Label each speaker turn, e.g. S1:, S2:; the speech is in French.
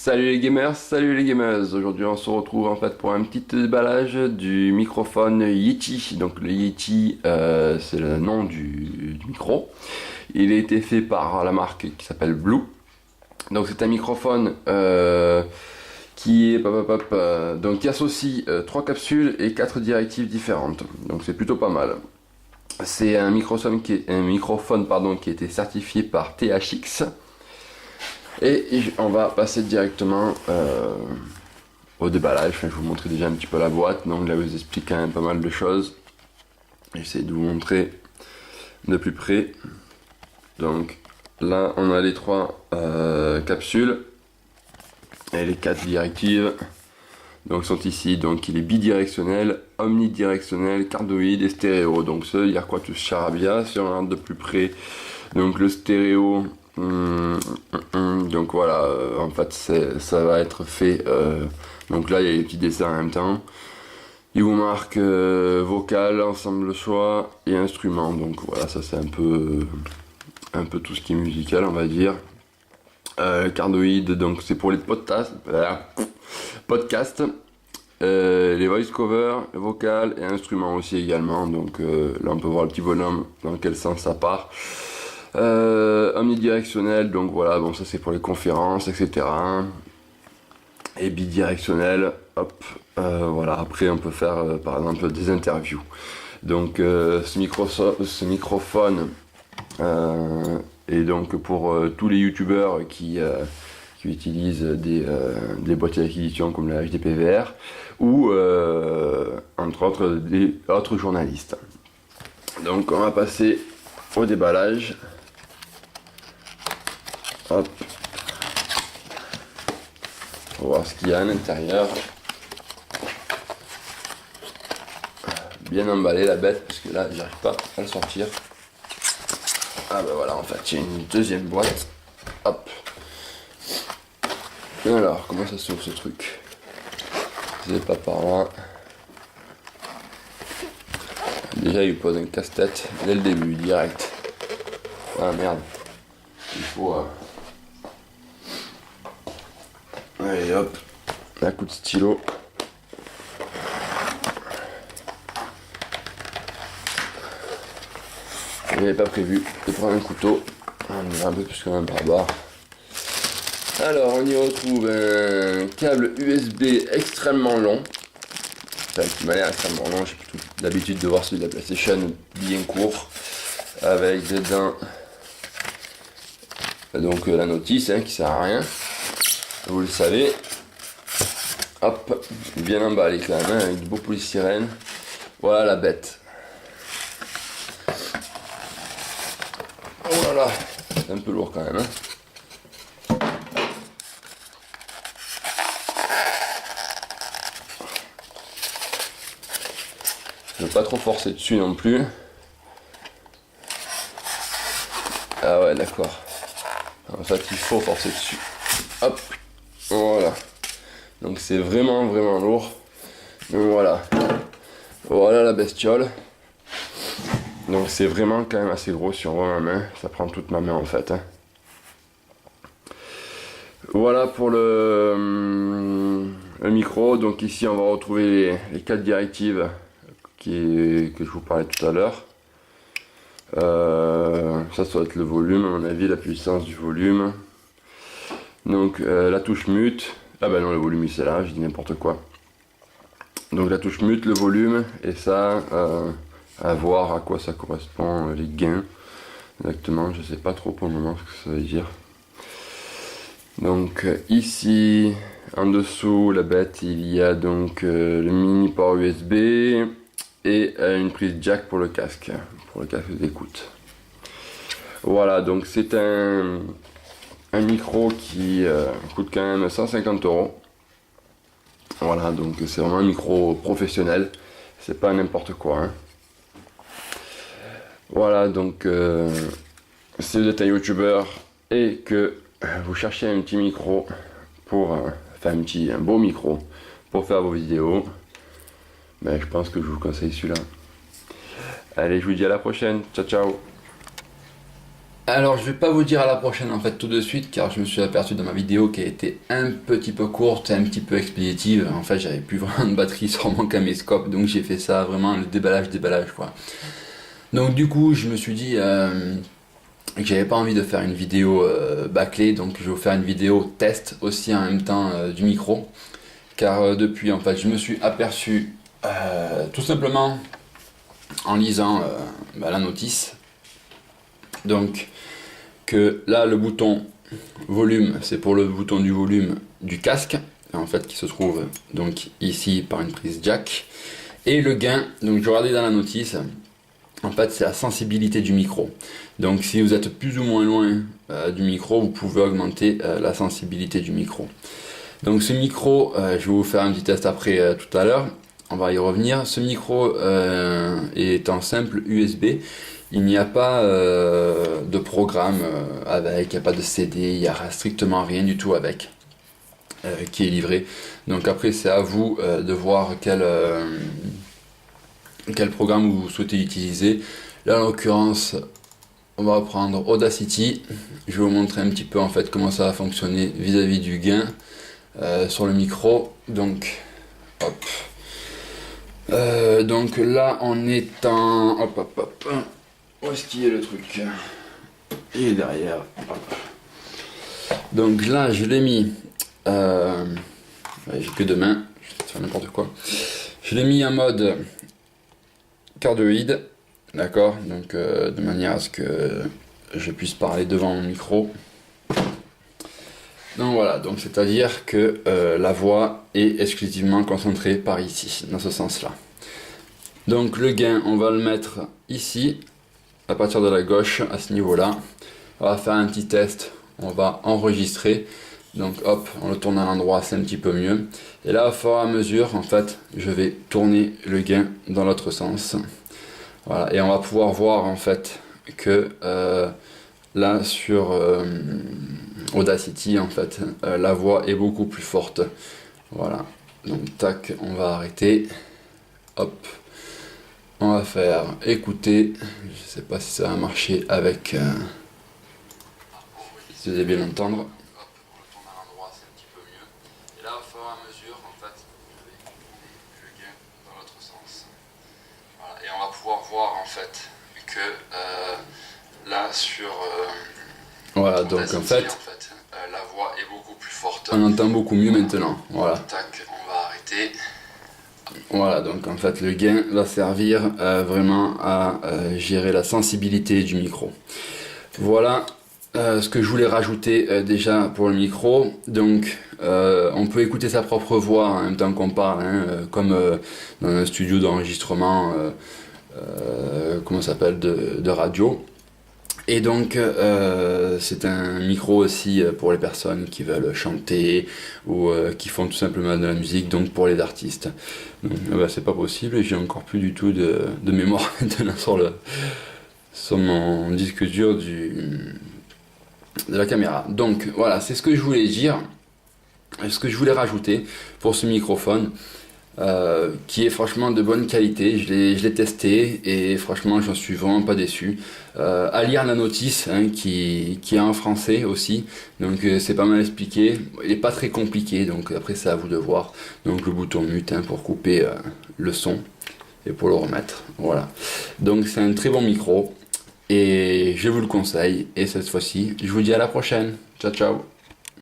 S1: Salut les gamers. Aujourd'hui on se retrouve en fait pour un petit déballage du microphone Yeti. Donc le Yeti, c'est le nom du micro. Il a été fait par la marque qui s'appelle Blue. Donc c'est un microphone qui est donc qui associe 3 capsules et 4 directives différentes. Donc c'est plutôt pas mal. C'est un microphone qui a été certifié par THX. Et on va passer directement au déballage. Enfin, je vais vous montrer déjà un petit peu la boîte. Donc là, je vous explique quand même pas mal de choses. J'essaie de vous montrer de plus près. Donc là, on a les 3 capsules et les 4 directives. Donc sont ici. Donc il est bidirectionnel, omnidirectionnel, cardioïde et stéréo. Donc ça, il y a quoi tout charabia. Si on regarde de plus près, donc le stéréo. Donc voilà, en fait ça va être fait. Donc là il y a les petits dessins en même temps. Il vous marque vocal, ensemble choix et instrument. Donc voilà, ça c'est un peu tout ce qui est musical, on va dire. Cardioïde, donc c'est pour les podcasts, les voice cover, vocal et instrument aussi également. Donc là on peut voir le petit bonhomme dans quel sens ça part. Omnidirectionnel, donc voilà, bon ça c'est pour les conférences, etc. Et bidirectionnel, hop, voilà, après on peut faire par exemple des interviews. Donc ce microphone est donc pour tous les youtubeurs qui utilisent des boîtiers d'acquisition comme la HDPVR ou entre autres des autres journalistes. Donc on va passer au déballage. Hop. On va voir ce qu'il y a à l'intérieur. Bien emballé la bête parce que là j'arrive pas à le sortir. Ah bah voilà, en fait il y a une deuxième boîte. Hop. Alors comment ça s'ouvre ce truc? C'est pas par là. Déjà il pose un casse-tête dès le début, direct. Ah merde. Il faut allez hop, un coup de stylo. Je n'avais pas prévu de prendre un couteau. On ira un peu plus quand même par bas. Alors on y retrouve un câble USB extrêmement long. Enfin, qui m'a l'air extrêmement long. J'ai plutôt l'habitude de voir celui de la PlayStation bien court. Avec dedans donc la notice qui sert à rien. Vous le savez. Hop, bien emballé quand même, avec du beau polystyrène. Voilà la bête. Voilà, c'est un peu lourd quand même. Je ne veux pas trop forcer dessus non plus. Ah ouais, d'accord. En fait, il faut forcer dessus. Hop, voilà. Donc c'est vraiment lourd. Donc voilà la bestiole. Donc c'est vraiment quand même assez gros si on voit ma main. Ça prend toute ma main en fait. Voilà pour le micro. Donc ici on va retrouver les 4 directives que je vous parlais tout à l'heure. Ça doit être le volume, à mon avis, la puissance du volume. Donc la touche mute. Ah bah non, le volume c'est là, je dis n'importe quoi. Donc la touche mute, le volume, et ça, à voir à quoi ça correspond, les gains. Exactement, je sais pas trop pour le moment ce que ça veut dire. Donc ici, en dessous, la bête, il y a donc le mini port USB et une prise jack pour le casque d'écoute. Voilà, donc c'est un micro qui coûte quand même 150 €. Voilà, donc c'est vraiment un micro professionnel, c'est pas n'importe quoi. Voilà, donc si vous êtes un youtubeur et que vous cherchez un petit micro pour un beau micro pour faire vos vidéos, ben, je pense que je vous conseille celui-là. Allez, je vous dis à la prochaine, ciao ciao. Alors je vais pas vous dire à la prochaine en fait tout de suite car je me suis aperçu dans ma vidéo qu'elle était un petit peu courte, un petit peu expéditive. En fait j'avais plus vraiment de batterie sur mon caméscope donc j'ai fait ça vraiment le déballage quoi. Donc du coup je me suis dit que j'avais pas envie de faire une vidéo bâclée donc je vais vous faire une vidéo test aussi en même temps du micro. Car depuis en fait je me suis aperçu tout simplement en lisant la notice. Donc que là le bouton volume c'est pour le bouton du volume du casque en fait qui se trouve donc ici par une prise jack et le gain donc je regardais dans la notice en fait c'est la sensibilité du micro donc si vous êtes plus ou moins loin du micro vous pouvez augmenter la sensibilité du micro donc ce micro je vais vous faire un petit test après tout à l'heure on va y revenir ce micro est en simple USB. Il n'y a pas de programme avec, il n'y a pas de CD, il n'y a strictement rien du tout avec qui est livré. Donc après c'est à vous de voir quel programme vous souhaitez utiliser. Là en l'occurrence on va prendre Audacity. Je vais vous montrer un petit peu en fait comment ça va fonctionner vis-à-vis du gain sur le micro. Donc hop. Donc là on est en... Hop. Où est-ce qu'il y a le truc? Il est derrière. Hop. Donc là, je l'ai mis. J'ai que deux mains, je vais faire n'importe quoi. Je l'ai mis en mode cardioïde, d'accord? Donc de manière à ce que je puisse parler devant mon micro. Donc voilà, donc c'est-à-dire que la voix est exclusivement concentrée par ici, dans ce sens-là. Donc le gain, on va le mettre ici. À partir de la gauche à ce niveau là on va faire un petit test, on va enregistrer donc hop on le tourne à l'endroit c'est un petit peu mieux et là au fur et à mesure en fait je vais tourner le gain dans l'autre sens voilà et on va pouvoir voir en fait que là sur Audacity en fait la voix est beaucoup plus forte voilà donc tac on va arrêter hop. On va faire écouter, je sais pas si ça va marcher avec, si vous allez bien l'entendre. Hop, on le tourne à l'endroit, c'est un petit peu mieux. Et là, au fur et à mesure, en fait, je vais tourner le gain dans l'autre sens. Voilà. Et on va pouvoir voir en fait que là sur... voilà, donc en fait la voix est beaucoup plus forte. On entend beaucoup mieux maintenant. Voilà. Tac, on va arrêter. Voilà, donc en fait le gain va servir vraiment à gérer la sensibilité du micro. Voilà ce que je voulais rajouter déjà pour le micro. Donc on peut écouter sa propre voix en même temps qu'on parle, hein, comme dans un studio d'enregistrement, comment ça s'appelle, de radio. Et donc c'est un micro aussi pour les personnes qui veulent chanter ou qui font tout simplement de la musique, donc pour les artistes. Donc c'est pas possible et j'ai encore plus du tout de mémoire maintenant sur mon disque dur de la caméra. Donc voilà, c'est ce que je voulais dire, ce que je voulais rajouter pour ce microphone. Qui est franchement de bonne qualité, je l'ai testé et franchement j'en suis vraiment pas déçu. À lire la notice hein, qui est en français aussi, donc c'est pas mal expliqué, il est pas très compliqué donc après c'est à vous de voir. Donc le bouton mute hein, pour couper le son et pour le remettre, voilà. Donc c'est un très bon micro et je vous le conseille et cette fois-ci je vous dis à la prochaine, ciao ciao.